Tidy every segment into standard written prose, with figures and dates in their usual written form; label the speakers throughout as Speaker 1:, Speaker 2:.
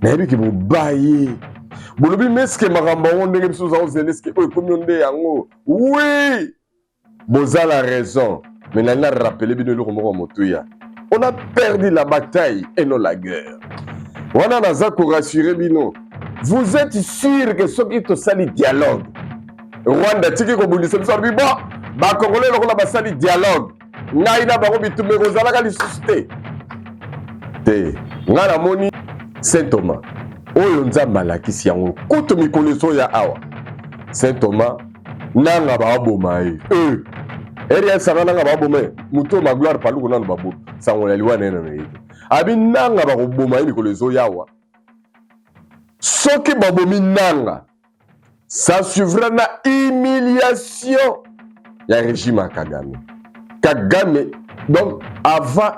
Speaker 1: nayebi ki bobaye bolobi meske makambo yango ndenge biso oza ozela eske oyo ekomi yo nde yango. Oui, boza la raison, mais nalingi na rappele bino eloko moko ya motuya. On a perdu la bataille et non la guerre. Wana naza korassurer bino, vous êtes sûr que soki tosali dialogue Rwanda tiki kobundisa biso alobi bon bakongolais lokola basali dialogue ngai na bango bitumba ekozalaka lisusu te ngai namoni Saint Thomas oyo nzambe alakisi yango kutu mikolo ezo ya awa. Saint Thomas nanga baboma ye eri esanga nanga baboma ye mutu magloire paluku nanu babo sangola liwa nene na ye abi nanga bakoboma ye mikolo ezo ya awa. Soki babomi nanga ça suivra na humiliation ya régime à Kagame. Kagame, donc avant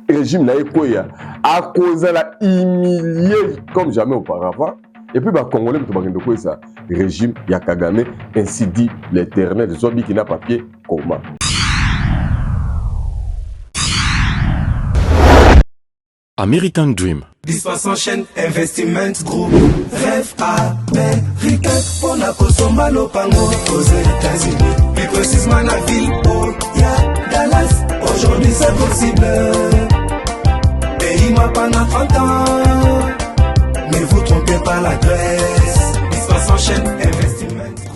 Speaker 1: régime na ekoya, à cause de la humilié comme jamais auparavant. Et puis bah Congolais tout bagendo quoi ça régime ya Kagame, ainsi dit l'Éternel, zombie qui n'a papier comment.
Speaker 2: American Dream.
Speaker 3: Dispensant chaîne Investment Group. Rêve américain pour la Kosomba Lopango aux États-Unis. Plus précisément la ville où y a Dallas. Aujourd'hui c'est possible. Pays m'a pendant 30 ans. Ne vous trompez pas l'adresse. Dispensant chaîne Investment Group.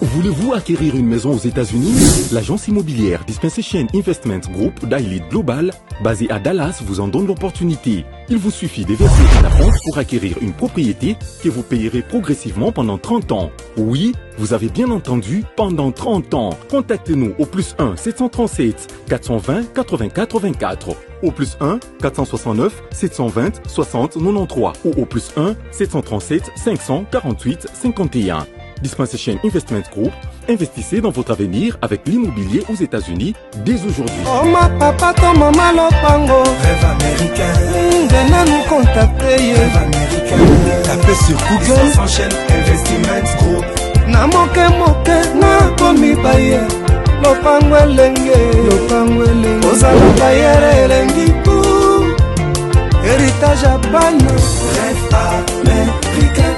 Speaker 2: Voulez-vous acquérir une maison aux États-Unis? L'agence immobilière Dispensation Investment Group d'Elite Global, basée à Dallas, vous en donne l'opportunité. Il vous suffit de verser à la banque pour acquérir une propriété que vous payerez progressivement pendant 30 ans. Oui, vous avez bien entendu, pendant 30 ans. Contactez-nous au +1 737 420 80 84, au +1 469 720 60 93 ou au +1 737 548 51. Dispensation Investment Group, investissez dans votre avenir avec l'immobilier aux États-Unis dès aujourd'hui.
Speaker 3: Oh ma papa, ton maman Lopango. Rêve américain. Venez nous contacter. Rêve américain. Tapez sur Google. Dispensation Investment Group. Na moke na komi baye. Lopango elenge. Ozala baye elengi pou. Héritage à ban. Rêve américain.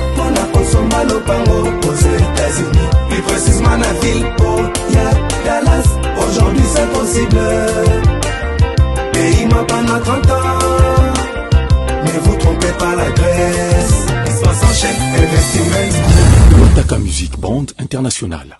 Speaker 3: Kosomba Lopango aux États-Unis, plus précisément la ville où y a Dallas. Aujourd'hui c'est possible. Pays m'a pendant 30 ans. Ne vous trompez pas l'adresse. Dispensant chaîne Investment.
Speaker 2: Lotaka Music Band International.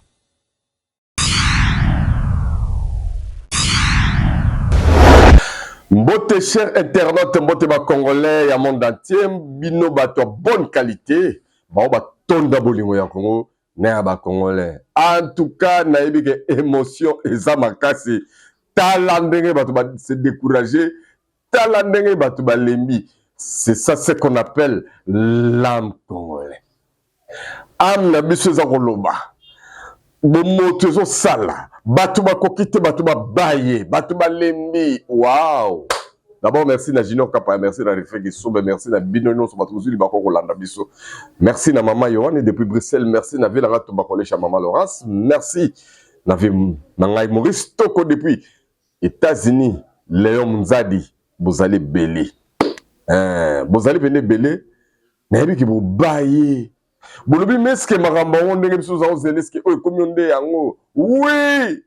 Speaker 1: Mbote cher internaute, mbote ba congolais ya monde entier, bino bato bonne qualité. Ba tonda bolingo ya Congo na ba congolais. En tout cas, nayebi ke émotion eza makasi. Tala ndenge bato ba se décourager, tala ndenge bato ba lembi. C'est ça ce qu'on appelle l'âme congolais. Âme na biso za koloba. Bo moto zo sala, bato ba kokite, bato ba baye, bato ba lembi. Waouh! D'abord, merci na Junior Kapa, merci na Rifegi Soube, merci na Binono Sobatouzi Libako Rolanda Biso. Merci na Maman Yohane depuis Bruxelles, merci na Vélara Tobakolecha Maman Laurence, merci na Nangai Maurice Toko depuis États-Unis, Léon Mzadi, Bozali Belé. Bozali Belé, nayebi ki bobaye. Bolobi meske makambo yango ndenge biso oza ozela eske oyo ekomi yo nde yango. Oui,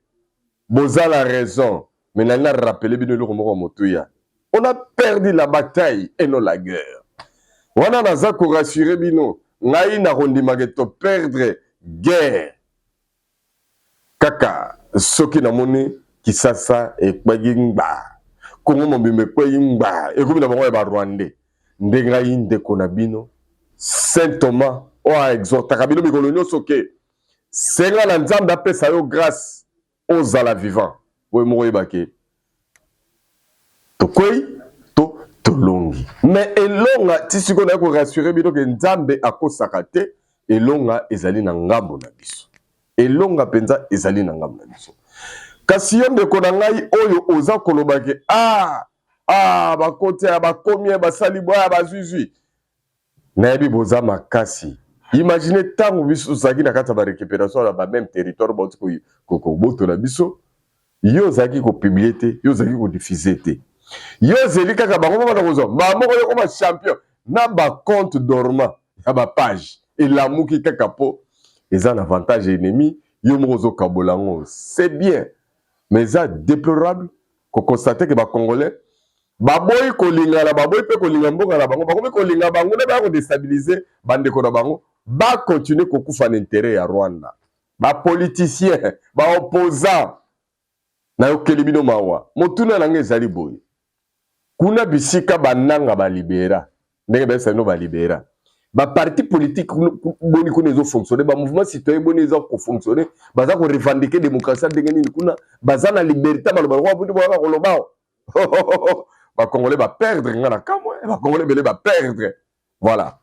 Speaker 1: boza la raison, mais nalingi na rappele bino eloko moko ya motuya. On a perdu la bataille et non la guerre. Wana naza korassurer bino, ngai na kondimaka to perdre guerre. Kaka, soki namoni Kisasa ekwagi ngba. Kongo mobimbe ekwagi ngba. Ekomi na bango ya ba Rwandais. Nde ngai ndeko na bino. Saint Thomas, oa exhortaka bino mikolo nyonso ke. Senga na nzambe apesa yo grâce ozala vivant. Oyo moko yebake. Tokoi to tolongi. Mais elonga tisiko na ko rassurer bino ke nzambe akosaka te, elonga ezali na ngambo na biso. Elonga penza ezali na ngambo na biso. Kasi yo ndeko na ngai oyo oza koloba ke bakote ya bakomi basali boya bazuzwi. Nayebi boza makasi. Imaginez tango biso zaki na kata ba récupération na ba même territoire bauti ko boto na biso. Yo zaki ko publier te, yo zaki ko diffuser te. Yo zeli kaka bango ba kozo, mamo ko yoko champion. na ba compte dormant ya ba page elamuki kaka po eza un avantage ennemi yo moko ozokabola yango c'est bien mais ça déplorable qu'on constate que ba congolais baboyi kolingana baboyi pe kolinga mboka na bango bakomi kolinga bango nde bakodestabilize bandeko na bango bakontinue kokufa na intérêt ya Rwanda bapoliticien baopposant nayokeli bino mawa motuna nange ezali boye kuna bisika bananga balibera ndenge bayesa bino balibera baparti politique boni kuna ezofonctionne bamouvement citoyen boni eza kofonctionne baza korevendique démocratie ndenge nini kuna baza na liberté baloba lokwa bundi boyaka kolobao Congolais va perdre, Congolais va perdre. Voilà.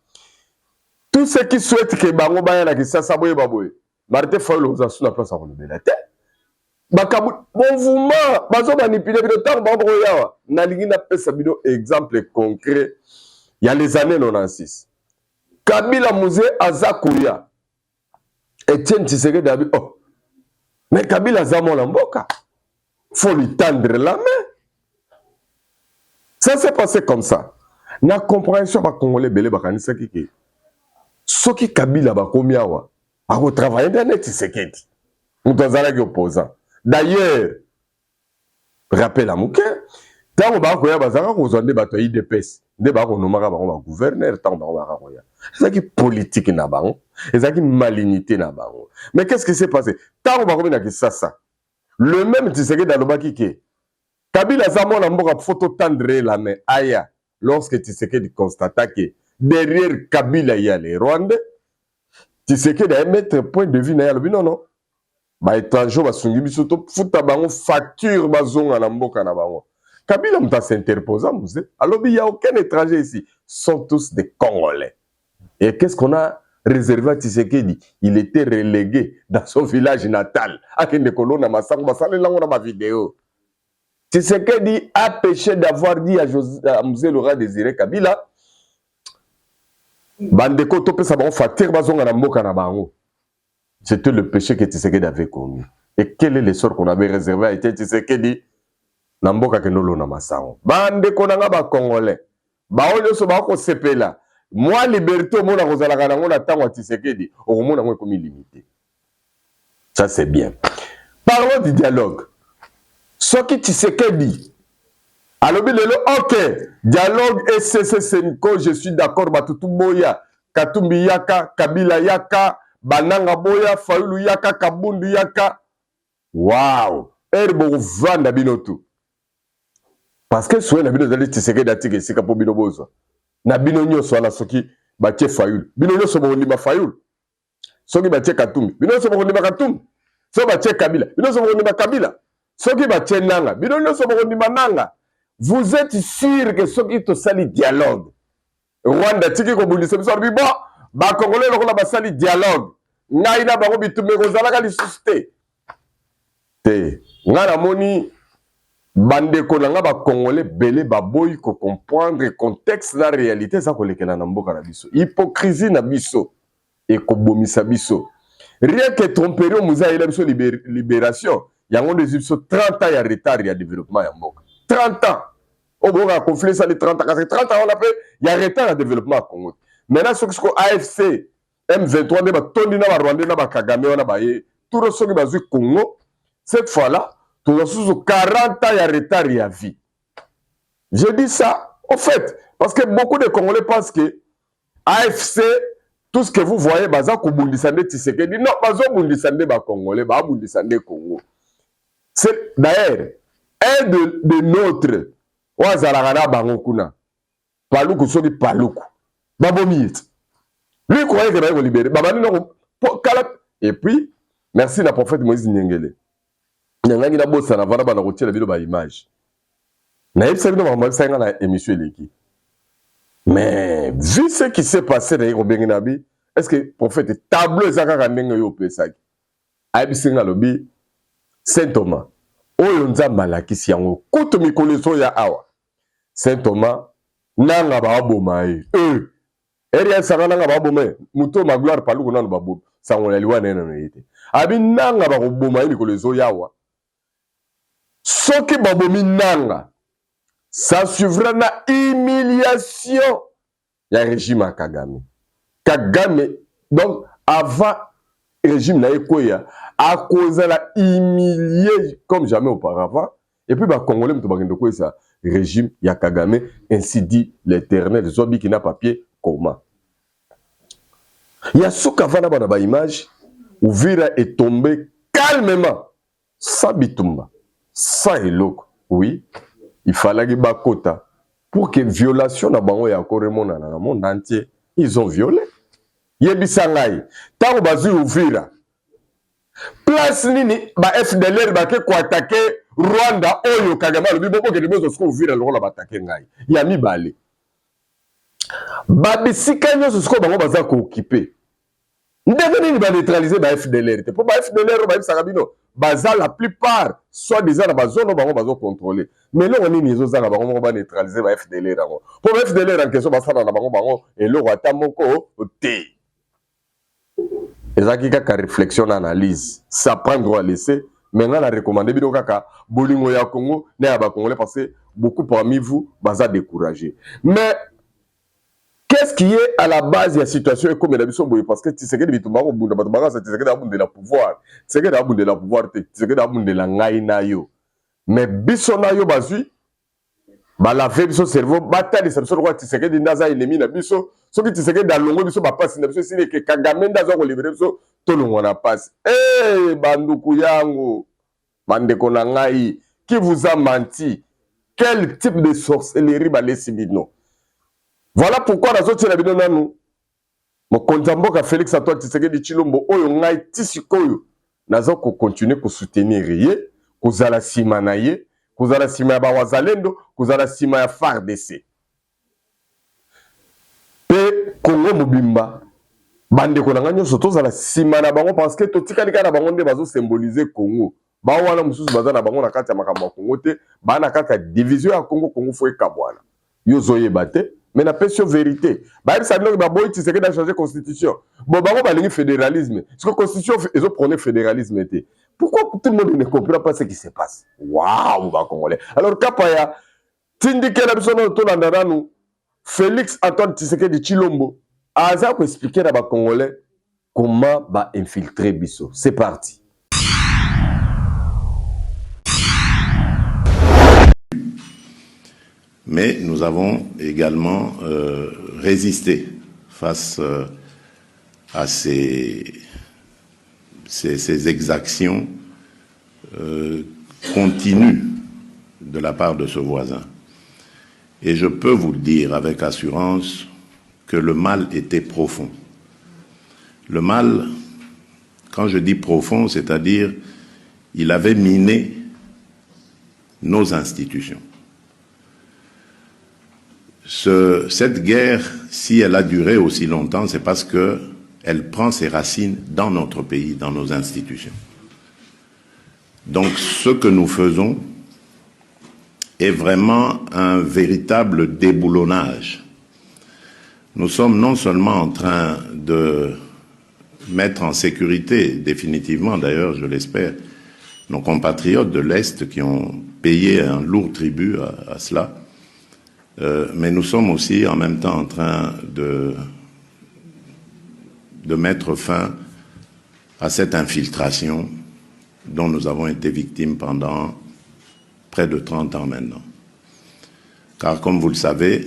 Speaker 1: Tous ceux qui souhaitent que Bango Bayana qui ça saboye baboye. Martin Fayulu aux sur la place à Ronobelate. Mouvement, bazo manipuler le temps Bango Yawa. Nalingi na pesa bido exemple concret. Il y a les années 96. Kabila Mouzé Azakuya. Etienne Tshisekedi Dabi. Oh. Mais Kabila Zamo Lamboka. Faut lui tendre la main. Ça s'est passé comme ça. Na compréhension ba congolais belé bakanisa kiki. Soki Kabila ba komiawa. Ako travailler dans net Tshisekedi. Mutazala ki opposant. D'ailleurs, rappel à mouke, tant ba koya bazaka ko zonde bato IDPS. Nde ba ko nomaka ba gouverneur tant ba ko koya. C'est qui politique na bango, c'est qui malignité na bango. Mais qu'est-ce qui s'est passé? Tant ba ko na ki ça. Le même Tshisekedi alobaki ki Kabila Zamon a mboka photo tendre la main aya lorsque Tshisekedi constata que derrière Kabila il y a les Rwandais. Tshisekedi a mettre point de vue na ya lobi non. Ba étranger ba sungi biso to futa bango facture bazonga na mboka na bango. Kabila mta s'interposa mouze. Alors il y a aucun étranger ici, sont tous des Congolais. Et qu'est-ce qu'on a réservé à Tshisekedi? Il était relégué dans son village natal. Akende kolona masango basale lango na ma vidéo. Tshisekedi a péché d'avoir dit à Mouzé Laurent Désiré Kabila Bandeko tope sa bango facture bazonga na mboka na bango. C'était le péché que Tshisekedi avait commis. Et quel est le sort qu'on avait réservé à Tshisekedi na mboka kenolo na masango. Bandeko nanga ba congolais. Ba onyo so ba ko sepela. Moi liberté mona kozalaka nango na tango Tshisekedi, au mona ngo comme limité. Ça c'est bien. Parlons du dialogue. Ce qui Tshisekedi alobi lelo ok dialogue SCC Senko je suis d'accord batutu boya Katumbi yaka Kabila yaka Bananga boya Fayulu yaka Kabundu yaka wow erbo vanda binotu parce que soye na bino zali Tshisekedi atike sika po bino bozo na bino nyoso na soki batie Fayulu bino nyoso bo ndima Fayulu soki batie Katumbi bino nyoso bo ndima Katumbi so batie Kabila bino nyoso bo ndima Kabila soki batie Nanga bino nyoso bo ndima Nanga. Vous êtes sûr que ce qui est sali dialogue Rwanda tiki ko bundisa biso bi bo ba congolais lokola ba sali dialogue ngai na bango bitume ko zalaka lisuste te ngana moni bande ko nga ba congolais belé ba boy ko comprendre contexte la réalité ça ko lekela na mboka na biso hypocrisie na biso et ko bomisa biso rien que tromperie muza ila biso libération yango des biso 30 ans ya retard ya développement ya mboka 30 ans. Au bon, à conflit, ça les 30 ans. 30 ans, on appelle, il y a retard à développement à Congo. Maintenant, ce que AFC, M23, ne va tourner dans le Rwanda, dans le Kagame, on a baillé. Tout ce qui va jouer Congo, cette fois-là, tout le sous 40 ans, il y a retard, il y a vie. Je dis ça, au fait, parce que beaucoup de Congolais pensent que AFC, tout ce que vous voyez, baza ko bundisande Tshisekedi, non, baza bundisande ba Congolais, ba bundisande Congo. C'est d'ailleurs un de notre Wazalagana Bangokuna. Paluku soki Paluku. Babomiet. Lui croyait qu'il allait libérer. Et puis, merci la prophète Moïse Nyengele. Nyangani na bossa na vana bana rotier la vidéo ba image. Na yebisa bino ba ça na émission eleki. Mais vu ce qui s'est passé dans Robenginabi, est-ce que prophète tableau ezaka ndenge yo pesaki? Ayibisinga lobi Saint Thomas. Oyo nzamba lakisi yango kutu mikoleso ya awa. Saint Thomas nanga ba boma eri sanga nanga ba boma muto magloire Paluku nanu ba boma sango liwa nena no yete abi nanga ba boma mikoleso yawa soki babomi nanga ça suivra na humiliation ya régime à Kagame. Kagame, donc, avant régime na Ekoya, à cause de la humilié comme jamais auparavant, et puis, bah, Congolais, m'tou ça régime ya Kagame, ainsi dit l'Éternel, Zobi qui n'a papier, comment? Il y a ce qu'avant na image, Uvira est tombé calmement, sans bitumba, sans eloko. Oui, il fallait que bakota pour que violation na bango ya koremona na monde entier, ils ont violé. Yebisangai, tango bazu Uvira. Place nini ba FDLR ba ke ko attaquer Rwanda oyo Kagame lobi boko ke debezo sko Uvira lo la attaquer ngai. Ya mibale. Ba bisika nyoso sko bango baza ko occuper. Ndenge nini ba neutraliser ba FDLR te. Pour ba FDLR ba bisaka bino baza la plupart soit déjà na bazone bango bazo contrôler. Mais là on nini ezo zanga bango ba neutraliser ba FDLR bango. Pour ba FDLR en question ba fana na bango et le roi moko te. Ezaki kaka réflexion analyse ça prend droit à laisser maintenant la recommander bino kaka bolingo ya Congo na ya ba Congolais parce que beaucoup parmi vous baza découragé mais qu'est-ce qui est à la base de la situation comme la biso boye parce que tu sais que bitumba ko bunda batubaka ça tu sais que abunde la pouvoir tu sais que abunde la pouvoir tu sais que abunde la ngai na yo mais biso na yo bazui ba la fait biso cerveau batali ça biso quoi tu sais que ndaza ennemi na biso ce qui tu sais que dans longo biso ba passe na biso c'est que Kagame ndaza ko libérer biso to longo na passe eh banduku yango bandeko na ngai qui vous a menti quel type de sorcellerie ba lesi bino. Voilà pourquoi la zone bino nanu mokonzi mboka Félix Antoine Tshisekedi Tshilombo oyo ngai tisikoyo nazo ko continuer ko soutenir ye kozala sima na ye kozala sima ya bawazalendo kozala sima ya FARDC pe Congo mobimba bandeko na nganyo soto zala sima na bango parce que totikali kana bango nde bazo symboliser Congo ba wana mususu baza na bango na kati ya makambo ya Congo te ba na kati ya division ya Congo fo ekabwana yo zoyeba te. Mais la question vérité. Bah, ça veut dire que tu sais que changer constitution. Bon, bah, on va aller fédéralisme. Parce que la constitution, ils ont prôné fédéralisme. Pourquoi tout le monde ne comprend pas ce qui se passe? Waouh, bah, Congolais. Alors, Kapaya, Tindike la personne autour nous, Félix Antoine Tshisekedi Tshilombo, Aza pour expliquer à Congolais comment bah infiltrer Bisso. C'est parti.
Speaker 4: Mais nous avons également résisté face à ces exactions continues de la part de ce voisin. Et je peux vous le dire avec assurance que le mal était profond. Le mal, quand je dis profond, c'est-à-dire il avait miné nos institutions. Cette guerre, si elle a duré aussi longtemps, c'est parce qu'elle prend ses racines dans notre pays, dans nos institutions. Donc ce que nous faisons est vraiment un véritable déboulonnage. Nous sommes non seulement en train de mettre en sécurité, définitivement d'ailleurs, je l'espère, nos compatriotes de l'Est qui ont payé un lourd tribut à cela, mais nous sommes aussi en même temps en train de mettre fin à cette infiltration dont nous avons été victimes pendant près de 30 ans maintenant. Car comme vous le savez...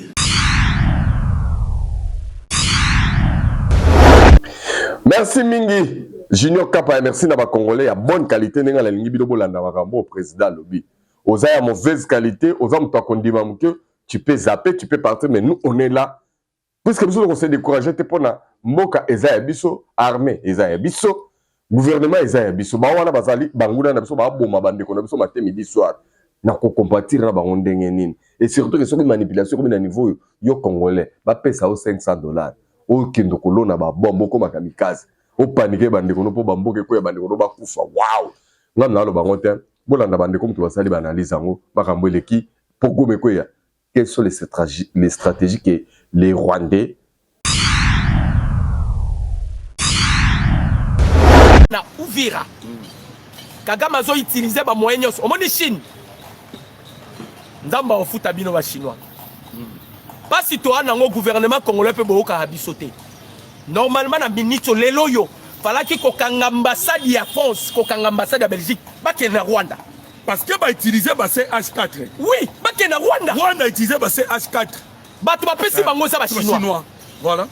Speaker 1: Merci Mingi. Junior Kapa, merci na ba Congolais ya bonne qualité nenga la lingi bido bolanda makambo au président lobby. Oza ya mauvaise qualité, oza mto akondima muke. Tu peux zapper, tu peux partir, mais nous, on est là. Puisque nous, on s'est découragé, pour Mboka, Eza Bisso, armée, Eza Bisso, gouvernement, Eza Bisso, Bawana Bazali, Bangouna, Nabiso, Baboma, Bandeko, Nabiso, matin, midi, soir. N'a qu'à compatir, na Bangondengenin. Et surtout, que sur une manipulation, comme un niveau, yo Congolais, va payer ça aux $500. Au Kindokolo, na Bambo, comme Kamikaze. Au paniqué, Bandeko, no, pour Bambo, que Bandeko, no, Bakoufa. Waouh! Nous, on a le Bangotin, Bolanda Bandeko, tu vas salir, analyse, Bakambo, Leki, Pogo, Mekoya. Quelles sont les stratégies que les Rwandais
Speaker 5: na Uvira Kagame azo utiliser ba moyens omoni Chine nzamba ofuta bino ba chinois Pas si toi, dans le gouvernement congolais, peut sauter. Normalement, dans le ministre, les loyaux, il fallait qu'il y ait une ambassade de France, une ambassade de Belgique, pas qu'il y ait Rwanda.
Speaker 6: Parce que va utiliser H4.
Speaker 5: Oui, pas qu'il y ait Rwanda.
Speaker 6: Rwanda utilise H4.
Speaker 5: Bah, tu vas pas si bango ça va chinois.
Speaker 6: Voilà.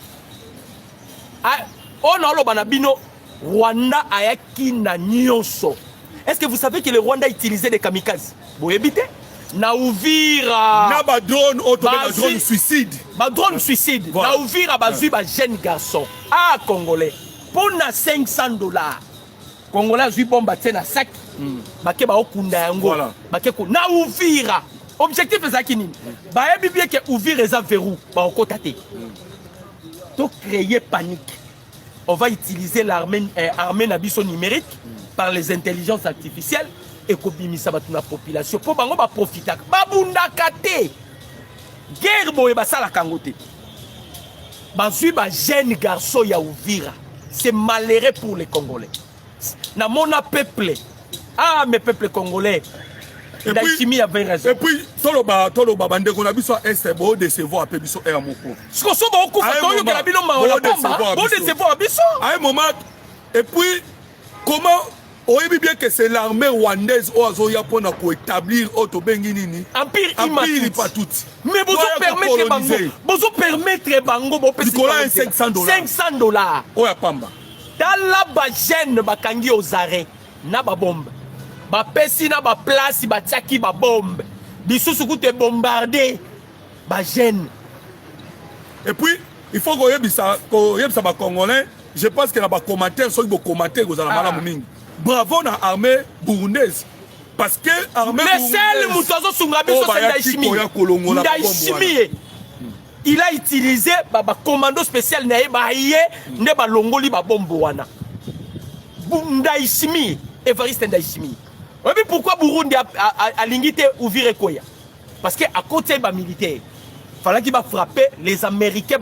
Speaker 5: On a le banabino Rwanda ayaki na nyonso. Est-ce que vous savez que le Rwanda utilisait des kamikazes? Vous évitez? Na Uvira.
Speaker 6: Na ba drone drone suicide.
Speaker 5: Ba drone suicide.
Speaker 6: Voilà.
Speaker 5: Na Uvira bazui ba jeune garçon. Ah congolais. Pour na $500. Congolais azui bomba tena sac. Bake ba okunda yango.
Speaker 6: Voilà.
Speaker 5: Bake ko na Uvira. Objectif ezaki nini? Ba yebi bien que Uvira eza verrou ba okota te. To créer panique. On va utiliser l'armée nabiso numérique par les intelligences artificielles et kobimisa batu na population pour bango ba profiter ba bundaka te guerre boye basala kangote bazui ba jeune garçon ya Uvira. C'est malheureux pour les Congolais. Na mona peuple mes peuples congolais. Et
Speaker 6: puis toloba bande ko na biso est beau décevoir pe biso er moko.
Speaker 5: Ce qu'on so ba okufa to yo kala bino ma on bon décevoir biso.
Speaker 6: À un moment et puis comment on dit bien que c'est l'armée rwandaise ozo ya pona ko établir otobengi nini
Speaker 5: empire
Speaker 6: pas tout.
Speaker 5: Mais vous permettre bango bo pesi $500.
Speaker 6: Oya pamba.
Speaker 5: Tala ba jeune bakangi aux arrêts na ba bombe. Ba pesi na ba place ba tiaki ba bombe. Bisusu kute bombarder ba jeune.
Speaker 6: Et puis il faut que ça ba congolais. Je pense que na ba commentaire so bo commenter aux ala mingi. Bravo na armée burundaise. Parce que armée
Speaker 5: burundaise. Mais celle mutozo sunga biso Ndaishimi. Il a utilisé ba commando spécial na ba yé ne ba longoli ba bombe wana. Ndaishimi, Evariste Ndaishimi. Oui, mais pourquoi Burundi a l'ingité Uvira Koya? Parce qu'à côté des militaires, il fallait qu'il va frapper les Américains.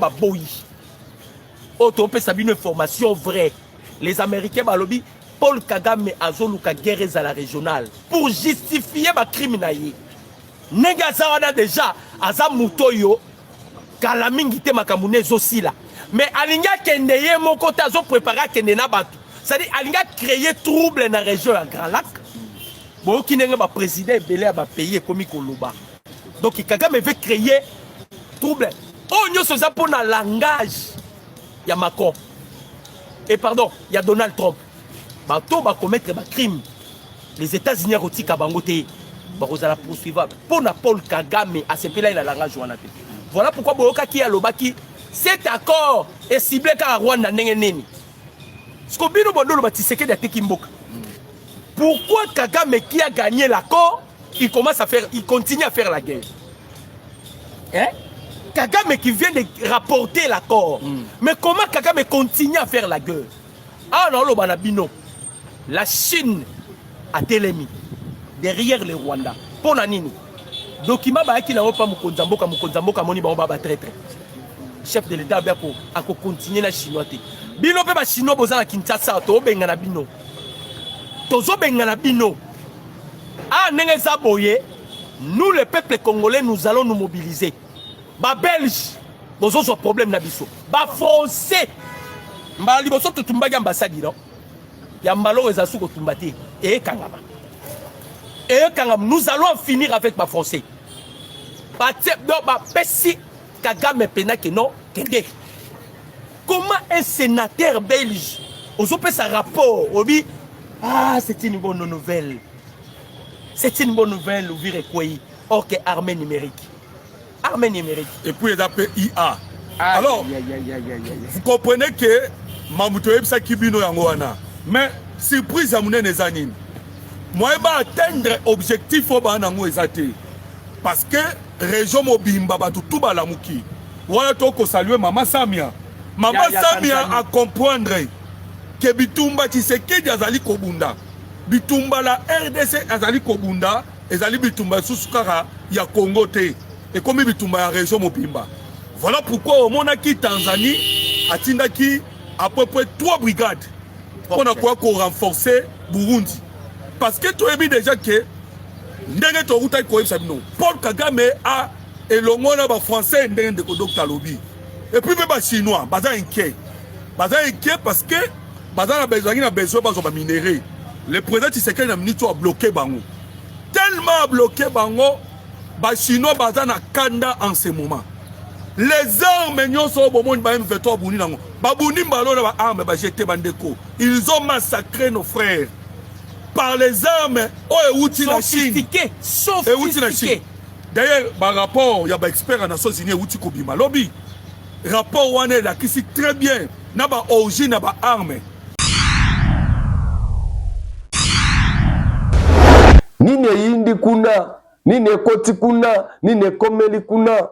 Speaker 5: On peut savoir une information vraie. Les Américains, Paul Kagame a zoluka guerre à la régionale pour justifier ma criminalité. Negazawana déjà, Aza Mutoyo, Kalamingite Makamunez aussi là. Mais Alinga Kendeye, mon côté, a préparé Kendena Batu. C'est-à-dire, Alinga créer trouble dans la région à Grand Lac. Bon, qui n'est pas président, Belé a payé comme Koloba. Donc, Kagame veut créer trouble. Oh, nous sommes pour le langage. Il y a Macron. Et pardon, il y a Donald Trump. Bato va commettre des crimes. Les États-Unis ont dit qu'ils vont poursuivre. Pour Paul Kagame, à ce pays-là, il a le langage. Voilà pourquoi Boyoka qui a l'obaki. Cet accord est ciblé car Rwanda n'est pas. Ce qu'on dit, c'est que pourquoi Kagame qui a gagné l'accord, il continue à faire la guerre? Hein? Kagame qui vient de rapporter l'accord. Mais comment Kagame continue à faire la guerre? Ah non, la Chine a télémi derrière le Rwanda. Pour Nanini. Document qui n'a pas Mukonzamboka moni ba traître. Chef de l'État a continué la chinois. Bino pe ba chinois bozana Kinshasa to benga na bino. Tozo benga na bino. Ah nengeza boye, nous le peuple congolais nous allons nous mobiliser. Ba belge bozo so problème na biso. Ba français mba liboso to tumbaki ambassade non. Ya mbalo eza suko tumbati et kangama. Et kangama nous allons en finir avec ma français. Ba pesi Kagame pena que non kende. Comment un sénateur belge ose sa rapport obi c'est une bonne nouvelle. C'est une bonne nouvelle ouvrir Ekoué. Or que armée numérique. Armée numérique.
Speaker 6: Et puis il appelle IA. Alors, vous comprenez que Mamuto Ebsa Kibino Yangoana. Mais surprise à mon nezanine. Moi je vais atteindre l'objectif au Banango Ezate. Parce que région Mobimba tout balamuki. Voilà toko saluer Maman Samia. Maman Samia a comprendre que Bitumba Tshisekedi azali kobunda. Bitumba la RDC azali kobunda, ezali Bitumba susukara ya Congo te. Et comme Bitumba ya région Mobimba. Voilà pourquoi au monaki Tanzanie a tindaki à peu près 3 brigades. On a quoi qu'on renforcer Burundi. Parce que tu as vu déjà que Paul Kagame a et l'ongona ba français ndenge de Dr Lobby et puis même ba chinois baza inquiet parce que baza na besoin ba minéraux. Le président Tshisekedi na minute a bloqué bango tellement bloqué bango ba chinois baza na kanda en ce moment. Les armes nyonso bomoni ba M23 buni nango ba buni mbalo na ba armes ba jeté bandeko. Ils ont massacré nos frères par les armes
Speaker 5: sophistiquées.
Speaker 6: D'ailleurs, par rapport, il y a des experts en Nations Unies qui ont dit lobby. Rapport wane la qui c'est très bien. Na ba origine na ba arme.
Speaker 1: Nini yindi kuna, nini koti kuna, nini komeli kuna.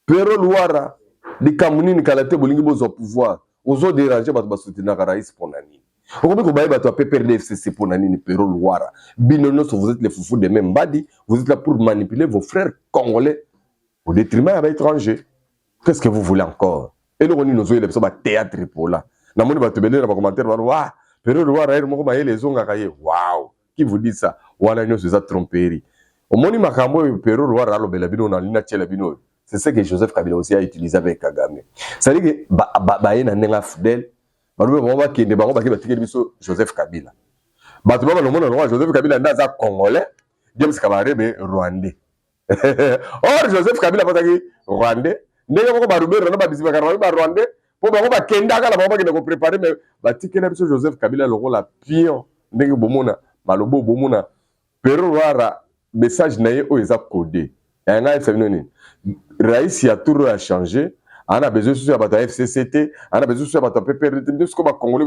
Speaker 1: Pero Luara, di kamunini kalate bolingi bozo pouvoir. Ozo déranger bato ba soutenir rais pour nani. Vous êtes les foufous de même badi, vous êtes là pour manipuler vos frères congolais au détriment des étrangers. Qu'est-ce que vous voulez encore? Et nous, nous avons des théâtre pour là. Nous avons des commentaires, waouh, qui vous dit ça? Tromperie. C'est ce que Joseph Kabila aussi a utilisé avec Kagame. C'est-à-dire que fidèle. Joseph Kabila. Joseph Kabila est congolais, James Kabarebe rwandais. Or Joseph Kabila est rwandais. Joseph Kabila la pion. Malobo bomona. Pero wara message naye o eza codé. Raïs a tout a changé. On a besoin de la FCCT, on a besoin de la PPRD, de ce qu'on va Congolais,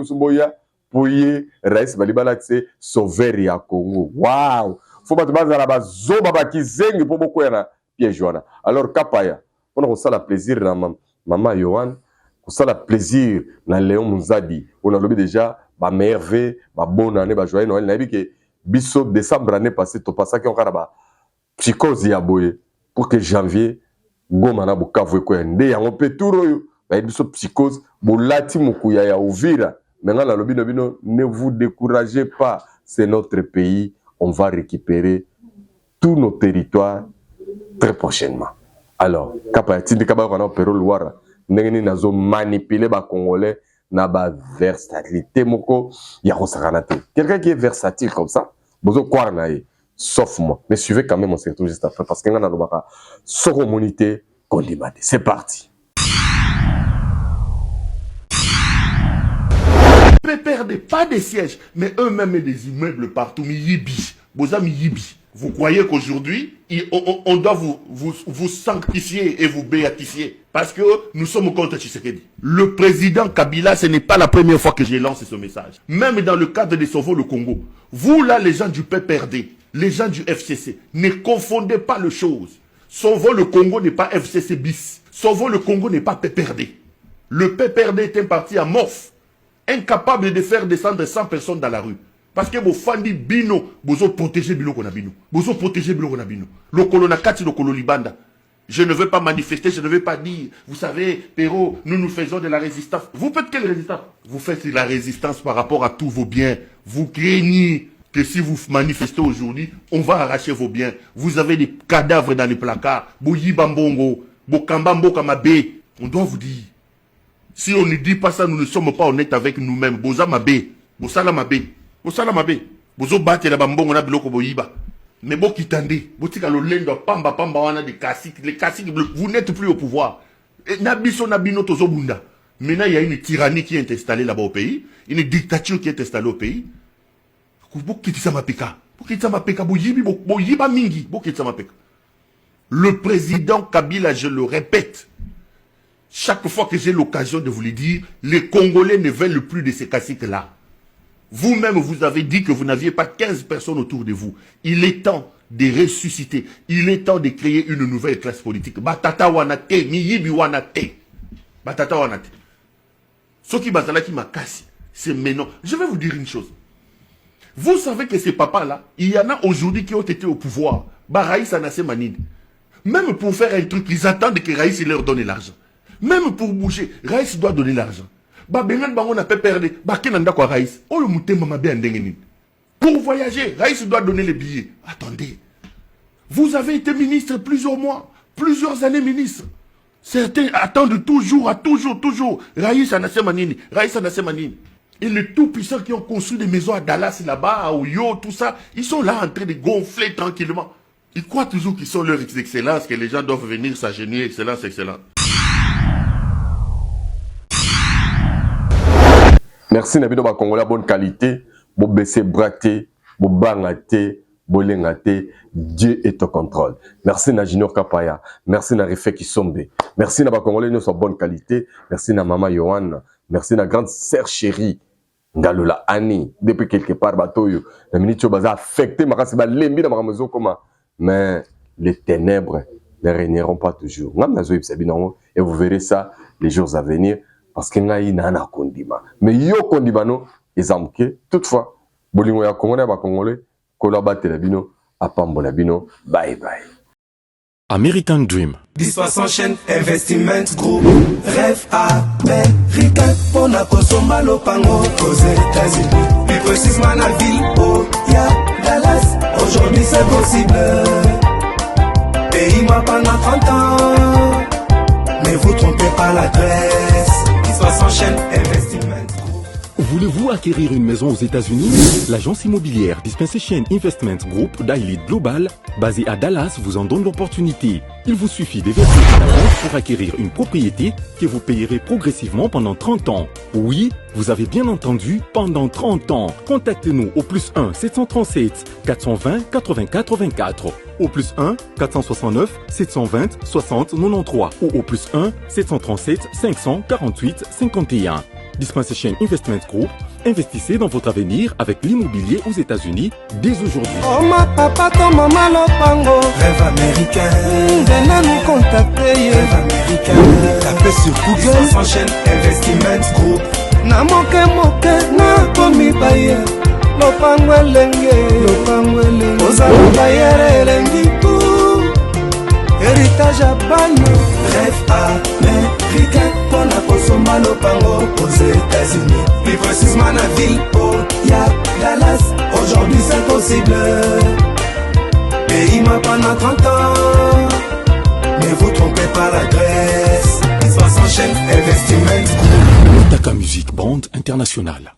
Speaker 1: pour y Raïs Balibala, c'est sauver ya Congo. Waouh! Faut pas te battre là-bas, zoba qui zeng pour beaucoup de piège. Alors, Kapaya, on a ça le plaisir dans Maman Yohan, on a le plaisir dans Léon Mouzadi. On a l'objet déjà, ma merveille, ma bonne année, ma joyeuse Noël. On a vu que Bissot, décembre l'année passée, tu passes à qui on a psychose yaboye pour que janvier. Gomana Bukavu kwende yango peturo ba biso psychose bolati mukuya ya Uvira maintenant la lobby bino ne vous découragez pas, c'est notre pays, on va récupérer tous nos territoires très prochainement. Alors kapa tindi kaba ko na pero Luara ndengeni nazo manipuler ba congolais na ba versatilité moko ya kosakanate. Quelqu'un qui est versatile comme ça bozo croire na ye. Sauf moi. Mais suivez quand même mon secteur juste après parce qu'il y a une communauté condimate. C'est parti.
Speaker 7: Perdez pas des sièges, mais eux-mêmes des immeubles partout. Yibi. Vous croyez qu'aujourd'hui, on doit vous sanctifier et vous béatifier parce que nous sommes contre Tshisekedi. Le président Kabila, ce n'est pas la première fois que j'ai lancé ce message. Même dans le cadre de Sauvons le Congo. Vous là, les gens du PPRD, les gens du FCC, ne confondez pas les choses. Sauvons le Congo n'est pas FCC bis. Sauvons le Congo n'est pas PPRD. Le PPRD est un parti amorphe, incapable de faire descendre 100 personnes dans la rue. Parce que vous fandi bino, vous protégez bilo kona bino. Vous protégez bilo kona bino. Le colonna kati, le colon libanda. Je ne veux pas manifester, je ne veux pas dire, vous savez, Péro, nous faisons de la résistance. Vous faites quelle résistance? Vous faites de la résistance par rapport à tous vos biens. Vous craignez que si vous manifestez aujourd'hui, on va arracher vos biens. Vous avez des cadavres dans les placards. Bouyi bambongo, bokambambo kamabe. On doit vous dire. Si on ne dit pas ça, nous ne sommes pas honnêtes avec nous-mêmes. Boza mabe, bosala mabe. Bosala mabe. Bozo bate la bambongo na biloko boyiba. Mais bon qui tendez, botika lo lendo pamba wana de classiques, les classiques, vous n'êtes plus au pouvoir. Nabiso nabino tozo bunda. Maintenant il y a une tyrannie qui est installée là-bas au pays, une dictature qui est installée au pays. Le président Kabila, je le répète, chaque fois que j'ai l'occasion de vous le dire, les Congolais ne veulent plus de ces classiques-là. Vous-même, vous avez dit que vous n'aviez pas 15 personnes autour de vous. Il est temps de ressusciter. Il est temps de créer une nouvelle classe politique. Batata wanate, miyibi wanate. Batata wanate. Ce qui bazala qui m'a cassé, c'est maintenant. Je vais vous dire une chose. Vous savez que ces papas-là, il y en a aujourd'hui qui ont été au pouvoir. Bah, Raïs Anasse Manide. Même pour faire un truc, ils attendent que Raïs leur donne l'argent. Même pour bouger, Raïs doit donner l'argent. Bah, Bengan Bango n'a pas perdu. Bah, Kenanda kwa Raïs. Oh, le mouté m'a bien dengenin. Pour voyager, Raïs doit donner les billets. Attendez. Vous avez été ministre plusieurs mois. plusieurs années ministre. Certains attendent toujours. Raïs Anasemanini. Et les tout-puissants qui ont construit des maisons à Dallas, là-bas, à Oyo, tout ça, ils sont là en train de gonfler tranquillement. Ils croient toujours qu'ils sont leurs excellences, que les gens doivent venir s'agenouiller, excellence.
Speaker 1: Merci Nabino ba Congolais bonne qualité, bo baisser braté, bo bangaté, bo lengaté, Dieu est au contrôle. Merci na Junior Kapaya, merci na Refé Kisombe, merci na ba Congolais nous sont bonne qualité, merci na Maman Yohan, merci na grande sœur chérie Ngalola Annie, depuis quelque part batoyo, na minute baza affecté makasi ba lembi na makamezo koma, mais les ténèbres ne régneront pas toujours. Ngam na zo ibsabinongo et vous verrez ça les jours à venir. Parce que ngai nana kondima mais yo kondima no ezamke toutefois bolingo ya Congolais ba Congolais kola batela bino apambola bino bye bye.
Speaker 2: American Dream.
Speaker 3: Dispersion chaîne Investiment Group. Rêve américain pour na kosomba lopango aux États-Unis. Plus précisément la ville où y a Dallas. Aujourd'hui c'est possible. Pays moi pendant 30 ans. Ne vous trompez pas l'adresse. Chaîne Investiment Group.
Speaker 2: Voulez-vous acquérir une maison aux États-Unis? L'agence immobilière Dispensation Investment Group d'Elite Global, basée à Dallas, vous en donne l'opportunité. Il vous suffit de verser à la banque pour acquérir une propriété que vous payerez progressivement pendant 30 ans. Oui, vous avez bien entendu, pendant 30 ans. Contactez-nous au +1 737 420 80 84, au +1 469 720 60 93 ou au +1 737 548 51. Dispensation Investment Group, investissez dans votre avenir avec l'immobilier aux États-Unis dès aujourd'hui.
Speaker 3: Oh ma papa, ton maman lopango. Rêve américain. Venez nous contacter. Rêve américain. Tapez sur Google. Dispensation Investment Group. Na moke na komi baye. Lopango elenge. Ozala bayere elengi pou. Héritage à banyo. Rêve américain. Pour la kosomba lopango aux États-Unis. Plus précisément la ville où y a Dallas. Aujourd'hui c'est possible. Pays m'a pendant 30 ans. Ne vous trompez pas l'adresse. Dispersion chaîne Investiment Group.
Speaker 2: Taka Music Band International.